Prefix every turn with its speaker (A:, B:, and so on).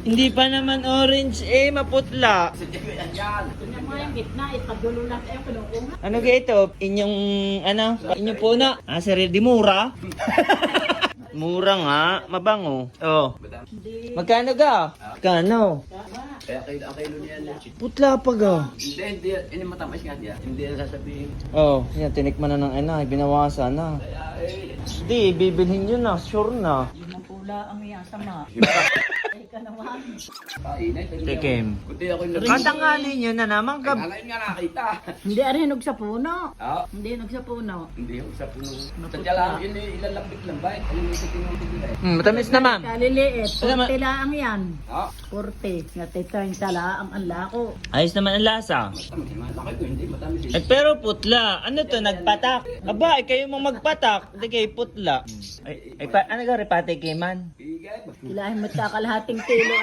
A: Hindi pa naman orange eh, maputla.
B: Tingnan mo yung gitna, itagulo lang tayo kinukuha.
A: Ano ga ito? Inyong puno? Ah, sarili di mura? Mura nga, mabango. Oh.
B: Hindi.
A: Magkano ga? Magkano?
C: Kaya ang kilo niya na.
A: Putla pa ga.
C: Hindi. Ini matamis nga niya. Hindi yan sasabihin.
A: Oh, yan, tinikman na ng binawasan na. Di, bibilhin yun na, sure na.
B: Yun ang pula ang iyasama. Ay ka naman.
C: Kainay.
A: Tikim.
C: Kundi ako yung
A: Katangali nyo na naman gab.
C: Ngayon nga nakita.
B: Hindi ari hinog sa puno.
C: Oo.
B: Hindi hinog sa puno.
C: Hindi yung sa puno. Sadya lang, yun ilalapit lang ba? Ayun yung tingin tingin.
A: Matamis naman.
B: Kaliliit.
A: Ano naman?
B: 40 lang yan.
C: Oo.
B: 40. Nga 30 lang ang lako.
A: Ayos naman ang lasa.
C: Malaki ko, hindi matamis eh.
A: Eh, pero putla. Ano to, nagpatak? Aba, kayo mong magpatak. Hindi kayo putla. Ano ga, repate kay man?
C: Bigay.
B: Kilahin mo sa kalahating kilo.